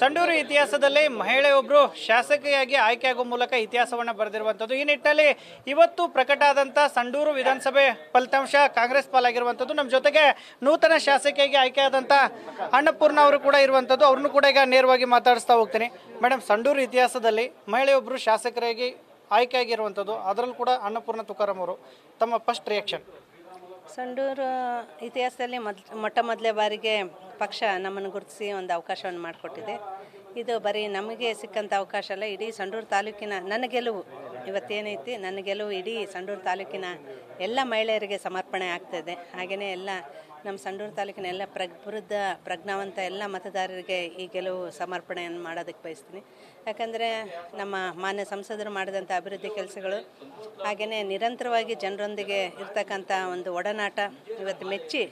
ಸಂಡೂರು ಇತಿಹಾಸದಲ್ಲಿ ಮಹಿಳೆಯೊಬ್ಬರು ಶಾಸಕಿಯಾಗಿ ಆಯ್ಕೆಯಾಗುವ ಮೂಲಕ ಇತಿಹಾಸವನ್ನು ಬರೆದಿರುವಂಥದ್ದು. ಈ ನಿಟ್ಟಿನಲ್ಲಿ ಇವತ್ತು ಪ್ರಕಟ ಆದಂಥ ಸಂಡೂರು ವಿಧಾನಸಭೆ ಫಲಿತಾಂಶ ಕಾಂಗ್ರೆಸ್ ಪಾಲಾಗಿರುವಂಥದ್ದು. ನಮ್ಮ ಜೊತೆಗೆ ನೂತನ ಶಾಸಕಿಯಾಗಿ ಆಯ್ಕೆಯಾದಂಥ ಅನ್ನಪೂರ್ಣ ಅವರು ಕೂಡ ಇರುವಂಥದ್ದು. ಅವ್ರನ್ನೂ ಕೂಡ ಈಗ ನೇರವಾಗಿ ಮಾತಾಡಿಸ್ತಾ ಹೋಗ್ತೀನಿ. ಮೇಡಮ್, ಸಂಡೂರು ಇತಿಹಾಸದಲ್ಲಿ ಮಹಿಳೆಯೊಬ್ಬರು ಶಾಸಕರಾಗಿ ಆಯ್ಕೆಯಾಗಿರುವಂಥದ್ದು, ಅದರಲ್ಲೂ ಕೂಡ ಅನ್ನಪೂರ್ಣ ತುಕಾರಾಮ್ ಅವರು, ತಮ್ಮ ಫಸ್ಟ್ ರಿಯಾಕ್ಷನ್? ಸಂಡೂರು ಇತಿಹಾಸದಲ್ಲಿ ಮೊಟ್ಟ ಮೊದಲೇ ಬಾರಿಗೆ ಪಕ್ಷ ನಮ್ಮನ್ನು ಗುರುತಿಸಿ ಒಂದು ಅವಕಾಶವನ್ನು ಮಾಡಿಕೊಟ್ಟಿದೆ. ಇದು ಬರೀ ನಮಗೆ ಸಿಕ್ಕಂಥ ಅವಕಾಶ ಅಲ್ಲ, ಇಡೀ ಸಂಡೂರು ತಾಲೂಕಿನ ನನ್ನ ಗೆಲುವು ಇವತ್ತೇನೈತಿ, ನನ್ನ ಗೆಲುವು ಇಡೀ ಸಂಡೂರು ತಾಲೂಕಿನ ಎಲ್ಲ ಮಹಿಳೆಯರಿಗೆ ಸಮರ್ಪಣೆ ಆಗ್ತಾಯಿದೆ. ಹಾಗೆಯೇ ಎಲ್ಲ ನಮ್ಮ ಸಂಡೂರು ತಾಲೂಕಿನ ಎಲ್ಲ ಪ್ರಜ್ಞಾವಂತ ಎಲ್ಲ ಮತದಾರರಿಗೆ ಈ ಗೆಲುವು ಸಮರ್ಪಣೆಯನ್ನು ಮಾಡೋದಕ್ಕೆ ಬಯಸ್ತೀನಿ. ಯಾಕಂದರೆ ನಮ್ಮ ಮಾನ್ಯ ಸಂಸದರು ಮಾಡಿದಂಥ ಅಭಿವೃದ್ಧಿ ಕೆಲಸಗಳು, ಹಾಗೆಯೇ ನಿರಂತರವಾಗಿ ಜನರೊಂದಿಗೆ ಇರ್ತಕ್ಕಂಥ ಒಂದು ಒಡನಾಟ ಇವತ್ತು ಮೆಚ್ಚಿ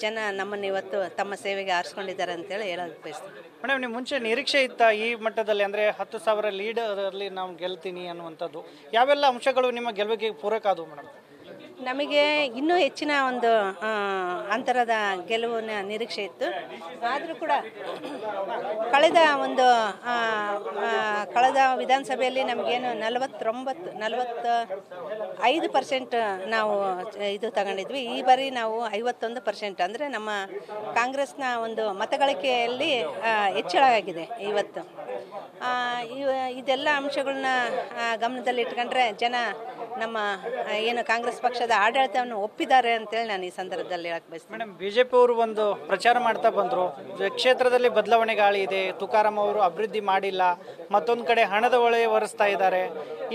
ಜನ ನಮ್ಮನ್ನು ಇವತ್ತು ತಮ್ಮ ಸೇವೆಗೆ ಆರಿಸ್ಕೊಂಡಿದ್ದಾರೆ ಅಂತೇಳಿ ಹೇಳೋದಕ್ಕೆ ಬಯಸ್ತೀನಿ. ಮೇಡಮ್, ನೀವು ಮುಂಚೆ ನಿರೀಕ್ಷೆ ಇತ್ತಾ ಈ ಮಟ್ಟದಲ್ಲಿ, ಅಂದರೆ 10,000 ಲೀಡರಲ್ಲಿ ನಾವು ಗೆಲ್ತೀನಿ ಅನ್ನುವಂಥದ್ದು? ಯಾವೆಲ್ಲ ಅಂಶಗಳು ನಿಮ್ಮ ಗೆಲುವಿಗೆ ಪೂರಕ ಆದವು ಮೇಡಮ್? ನಮಗೆ ಇನ್ನೂ ಹೆಚ್ಚಿನ ಒಂದು ಅಂತರದ ಗೆಲುವಿನ ನಿರೀಕ್ಷೆ ಇತ್ತು. ಆದರೂ ಕೂಡ ಕಳೆದ ವಿಧಾನಸಭೆಯಲ್ಲಿ ನಮಗೇನು 45% ನಾವು ಇದು ತಗೊಂಡಿದ್ವಿ. ಈ ಬಾರಿ ನಾವು 51%, ಅಂದರೆ ನಮ್ಮ ಕಾಂಗ್ರೆಸ್ನ ಒಂದು ಮತಗಳಿಕೆಯಲ್ಲಿ ಹೆಚ್ಚಳ ಆಗಿದೆ ಇವತ್ತು. ಇದೆಲ್ಲ ಅಂಶಗಳನ್ನ ಗಮನದಲ್ಲಿಟ್ಕೊಂಡ್ರೆ ಜನ ನಮ್ಮ ಏನು ಕಾಂಗ್ರೆಸ್ ಪಕ್ಷದ ಆಡಳಿತವನ್ನು ಒಪ್ಪಿದ್ದಾರೆ ಅಂತೇಳಿ ನಾನು ಈ ಸಂದರ್ಭದಲ್ಲಿ ಹೇಳಕ್ ಬಯಸ್ತೀನಿ. ಮೇಡಮ್, ಬಿಜೆಪಿ ಅವರು ಒಂದು ಪ್ರಚಾರ ಮಾಡ್ತಾ ಬಂದರು, ಕ್ಷೇತ್ರದಲ್ಲಿ ಬದಲಾವಣೆ ಗಾಳಿ ಇದೆ, ತುಕಾರಾಮ್ ಅವರು ಅಭಿವೃದ್ಧಿ ಮಾಡಿಲ್ಲ, ಮತ್ತೊಂದು ಕಡೆ ಹಣದ ಹೊಳೆ ಹೊರಿಸ್ತಾ ಇದ್ದಾರೆ,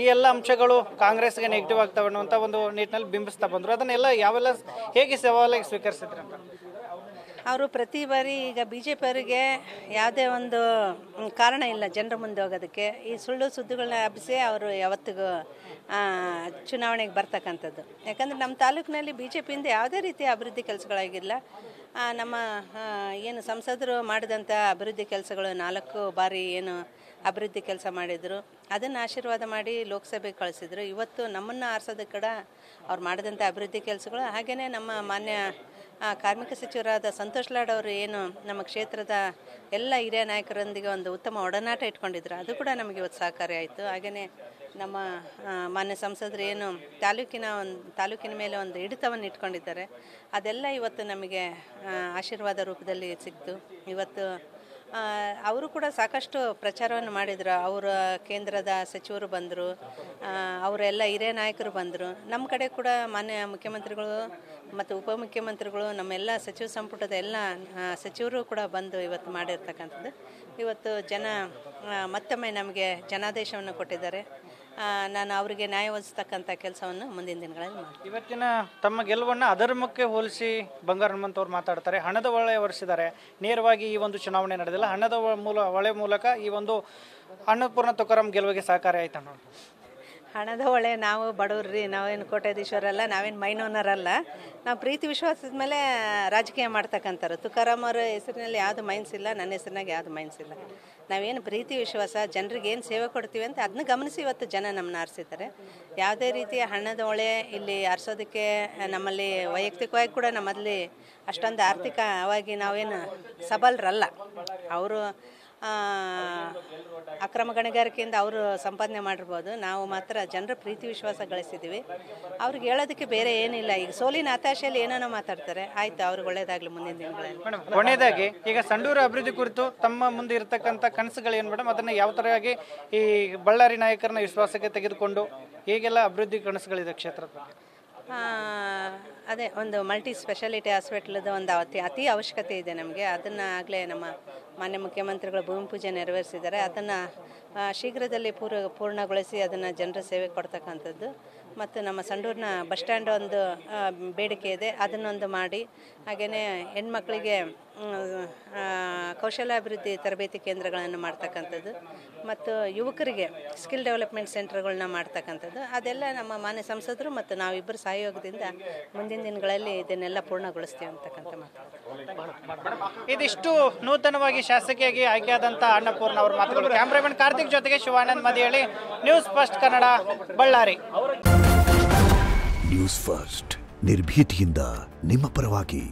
ಈ ಎಲ್ಲ ಅಂಶಗಳು ಕಾಂಗ್ರೆಸ್ಗೆ ನೆಗೆಟಿವ್ ಆಗ್ತವೆ ಅನ್ನುವಂಥ ಒಂದು ನಿಟ್ಟಿನಲ್ಲಿ ಬಿಂಬಿಸ್ತಾ ಬಂದರು. ಅದನ್ನೆಲ್ಲ ಯಾವೆಲ್ಲ ಹೇಗೆ ಸವಾಲಾಗಿ ಸ್ವೀಕರಿಸಿದ್ರೆ ಅಂತ? ಅವರು ಪ್ರತಿ ಬಾರಿ ಈಗ ಬಿ ಜೆ ಪಿಯವರಿಗೆ ಯಾವುದೇ ಒಂದು ಕಾರಣ ಇಲ್ಲ ಜನರ ಮುಂದೆ ಹೋಗೋದಕ್ಕೆ. ಈ ಸುಳ್ಳು ಸುದ್ದಿಗಳನ್ನ ಹಬ್ಬಿಸಿ ಅವರು ಯಾವತ್ತಿಗೂ ಚುನಾವಣೆಗೆ ಬರ್ತಕ್ಕಂಥದ್ದು. ಯಾಕಂದರೆ ನಮ್ಮ ತಾಲೂಕಿನಲ್ಲಿ ಬಿ ಜೆ ಪಿಯಿಂದ ಯಾವುದೇ ರೀತಿಯ ಅಭಿವೃದ್ಧಿ ಕೆಲಸಗಳಾಗಿಲ್ಲ. ನಮ್ಮ ಏನು ಸಂಸದರು ಮಾಡಿದಂಥ ಅಭಿವೃದ್ಧಿ ಕೆಲಸಗಳು 4 ಬಾರಿ ಏನು ಅಭಿವೃದ್ಧಿ ಕೆಲಸ ಮಾಡಿದರು, ಅದನ್ನು ಆಶೀರ್ವಾದ ಮಾಡಿ ಲೋಕಸಭೆಗೆ ಕಳಿಸಿದರು. ಇವತ್ತು ನಮ್ಮನ್ನು ಆರಿಸೋದಕ್ಕೆ ಕೂಡ ಅವ್ರು ಮಾಡಿದಂಥ ಅಭಿವೃದ್ಧಿ ಕೆಲಸಗಳು, ಹಾಗೆಯೇ ನಮ್ಮ ಮಾನ್ಯ ಕಾರ್ಮಿಕ ಸಚಿವರಾದ ಸಂತೋಷ್ ಲಾಡ್ ಅವರು ಏನು ನಮ್ಮ ಕ್ಷೇತ್ರದ ಎಲ್ಲ ಹಿರಿಯ ನಾಯಕರೊಂದಿಗೆ ಒಂದು ಉತ್ತಮ ಒಡನಾಟ ಇಟ್ಕೊಂಡಿದ್ರು, ಅದು ಕೂಡ ನಮಗೆ ಇವತ್ತು ಸಹಕಾರಿ ಆಯಿತು. ಹಾಗೆಯೇ ನಮ್ಮ ಮಾನ್ಯ ಸಂಸದರು ಏನು ತಾಲೂಕಿನ ಮೇಲೆ ಒಂದು ಹಿಡಿತವನ್ನು ಇಟ್ಕೊಂಡಿದ್ದಾರೆ, ಅದೆಲ್ಲ ಇವತ್ತು ನಮಗೆ ಆಶೀರ್ವಾದ ರೂಪದಲ್ಲಿ ಸಿಕ್ತು. ಇವತ್ತು ಅವರು ಕೂಡ ಸಾಕಷ್ಟು ಪ್ರಚಾರವನ್ನು ಮಾಡಿದರು. ಅವರ ಕೇಂದ್ರದ ಸಚಿವರು ಬಂದರು, ಅವರೆಲ್ಲ ಹಿರಿಯ ನಾಯಕರು ಬಂದರು. ನಮ್ಮ ಕಡೆ ಕೂಡ ಮಾನ್ಯ ಮುಖ್ಯಮಂತ್ರಿಗಳು ಮತ್ತು ಉಪಮುಖ್ಯಮಂತ್ರಿಗಳು, ನಮ್ಮೆಲ್ಲ ಸಚಿವ ಸಂಪುಟದ ಎಲ್ಲ ಸಚಿವರು ಕೂಡ ಬಂದು ಇವತ್ತು ಮಾಡಿರ್ತಕ್ಕಂಥದ್ದು. ಇವತ್ತು ಜನ ಮತ್ತೊಮ್ಮೆ ನಮಗೆ ಜನಾದೇಶವನ್ನು ಕೊಟ್ಟಿದ್ದಾರೆ. ನಾನು ಅವರಿಗೆ ನ್ಯಾಯ ಒದಗಿಸ್ತಕ್ಕಂಥ ಕೆಲಸವನ್ನು ಮುಂದಿನ ದಿನಗಳಲ್ಲಿ ಮಾಡ್ತೀನಿ. ಇವತ್ತಿನ ತಮ್ಮ ಗೆಲುವನ್ನು ಅಧರ್ಮಕ್ಕೆ ಹೋಲಿಸಿ ಬಂಗಾರ ಹನುಮಂತವ್ರು ಮಾತಾಡ್ತಾರೆ. ಹಣದ ಹೊಳೆ ಹೊರಿಸಿದ್ದಾರೆ. ನೇರವಾಗಿ ಈ ಒಂದು ಚುನಾವಣೆ ನಡೆದಿಲ್ಲ, ಹಣದ ಹೊಳೆ ಮೂಲಕ ಈ ಒಂದು ಅನ್ನಪೂರ್ಣ ತುಕಾರಾಮ್ ಗೆಲುವಿಗೆ ಸಹಕಾರಿ ಆಯ್ತು ನೋಡಿ. ಹಣದ ಹೊಳೆ, ನಾವು ಬಡವ್ರಿ, ನಾವೇನು ಕೋಟ್ಯಾಧೀಶ್ವರಲ್ಲ, ನಾವೇನು ಮೈನೋನರಲ್ಲ. ನಾವು ಪ್ರೀತಿ ವಿಶ್ವಾಸದ ಮೇಲೆ ರಾಜಕೀಯ ಮಾಡ್ತಕ್ಕಂಥವ್ರು. ತುಕಾರಾಮ್ ಅವರ ಹೆಸರಿನಲ್ಲಿ ಯಾವುದು ಮೈನ್ಸ್ ಇಲ್ಲ, ನನ್ನ ಹೆಸರಿನಾಗ ಯಾವುದು ಮೈನ್ಸ್ ಇಲ್ಲ. ನಾವೇನು ಪ್ರೀತಿ ವಿಶ್ವಾಸ, ಜನರಿಗೆ ಏನು ಸೇವೆ ಕೊಡ್ತೀವಿ ಅಂತ ಅದನ್ನ ಗಮನಿಸಿ ಇವತ್ತು ಜನ ನಮ್ಮನ್ನ ಆರಿಸಿದ್ದಾರೆ. ಯಾವುದೇ ರೀತಿಯ ಹಣದ ಹೊಳೆ ಇಲ್ಲಿ ಆರಿಸೋದಕ್ಕೆ ನಮ್ಮಲ್ಲಿ ವೈಯಕ್ತಿಕವಾಗಿ ಕೂಡ ನಮ್ಮಲ್ಲಿ ಅಷ್ಟೊಂದು ಆರ್ಥಿಕವಾಗಿ ನಾವೇನು ಸಬಲರಲ್ಲ. ಅವರು ಅಕ್ರಮ ಗಣಿಗಾರಿಕೆಯಿಂದ ಅವರು ಸಂಪಾದನೆ ಮಾಡಿರ್ಬೋದು, ನಾವು ಮಾತ್ರ ಜನರ ಪ್ರೀತಿ ವಿಶ್ವಾಸ ಗಳಿಸಿದ್ದೀವಿ. ಅವ್ರಿಗೆ ಹೇಳೋದಕ್ಕೆ ಬೇರೆ ಏನಿಲ್ಲ. ಈಗ ಸೋಲಿನ ಹತಾಶೆಯಲ್ಲಿ ಏನೇನೋ ಮಾತಾಡ್ತಾರೆ. ಆಯ್ತು, ಅವ್ರಿಗೆ ಒಳ್ಳೇದಾಗಲಿ ಮುಂದಿನ ದಿನಗಳಲ್ಲಿ. ಮೇಡಮ್, ಕೊನೆಯದಾಗಿ ಈಗ ಸಂಡೂರು ಅಭಿವೃದ್ಧಿ ಕುರಿತು ತಮ್ಮ ಮುಂದೆ ಇರತಕ್ಕಂಥ ಕನಸುಗಳೇನು ಮೇಡಮ್? ಅದನ್ನು ಯಾವ ಥರವಾಗಿ ಈ ಬಳ್ಳಾರಿ ನಾಯಕರನ್ನ ವಿಶ್ವಾಸಕ್ಕೆ ತೆಗೆದುಕೊಂಡು ಹೇಗೆಲ್ಲ ಅಭಿವೃದ್ಧಿ ಕನಸುಗಳಿದೆ ಕ್ಷೇತ್ರದ ಬಗ್ಗೆ? ಅದೇ ಒಂದು ಮಲ್ಟಿ ಸ್ಪೆಷಾಲಿಟಿ ಹಾಸ್ಪಿಟ್ಲದ ಒಂದು ಅತಿ ಅವಶ್ಯಕತೆ ಇದೆ ನಮಗೆ. ಅದನ್ನು ಆಗಲೇ ನಮ್ಮ ಮಾನ್ಯ ಮುಖ್ಯಮಂತ್ರಿಗಳು ಭೂಮಿ ಪೂಜೆ ನೆರವೇರಿಸಿದ್ದಾರೆ. ಅದನ್ನು ಶೀಘ್ರದಲ್ಲಿ ಪೂರ್ಣಗೊಳಿಸಿ ಅದನ್ನು ಜನರ ಸೇವೆ ಕೊಡ್ತಕ್ಕಂಥದ್ದು. ಮತ್ತು ನಮ್ಮ ಸಂಡೂರಿನ ಬಸ್ ಸ್ಟ್ಯಾಂಡ್ ಒಂದು ಬೇಡಿಕೆ ಇದೆ, ಅದನ್ನೊಂದು ಮಾಡಿ. ಹಾಗೆಯೇ ಹೆಣ್ಮಕ್ಳಿಗೆ ಕೌಶಲ್ಯಾಭಿವೃದ್ಧಿ ತರಬೇತಿ ಕೇಂದ್ರಗಳನ್ನು ಮಾಡ್ತಕ್ಕಂಥದ್ದು ಮತ್ತು ಯುವಕರಿಗೆ ಸ್ಕಿಲ್ ಡೆವಲಪ್ಮೆಂಟ್ ಸೆಂಟರ್ಗಳನ್ನ ಮಾಡ್ತಕ್ಕಂಥದ್ದು. ಅದೆಲ್ಲ ನಮ್ಮ ಮಾನ್ಯ ಸಂಸದರು ಮತ್ತು ನಾವಿಬ್ಬರು ಸಹಯೋಗದಿಂದ ಮುಂದಿನ ದಿನಗಳಲ್ಲಿ ಇದನ್ನೆಲ್ಲ ಪೂರ್ಣಗೊಳಿಸ್ತೀವಿ ಅಂತಕ್ಕಂಥ ಮಾತು. ಇದಿಷ್ಟು ನೂತನವಾಗಿ ಶಾಸಕಿಯಾಗಿ ಆಯ್ಕೆಯಾದಂಥ ಅನ್ನಪೂರ್ಣ ಅವರ ಮಾತುಗಳು. ಕ್ಯಾಮ್ರಾಮನ್ ಕಾರ್ತಿಕ್ ಜೊತೆಗೆ Shivanand Madihalli, news first Kannada, Ballari. News first ನಿರ್ಭೀತಿಯಿಂದ ನಿಮ್ಮ ಪರವಾಗಿ.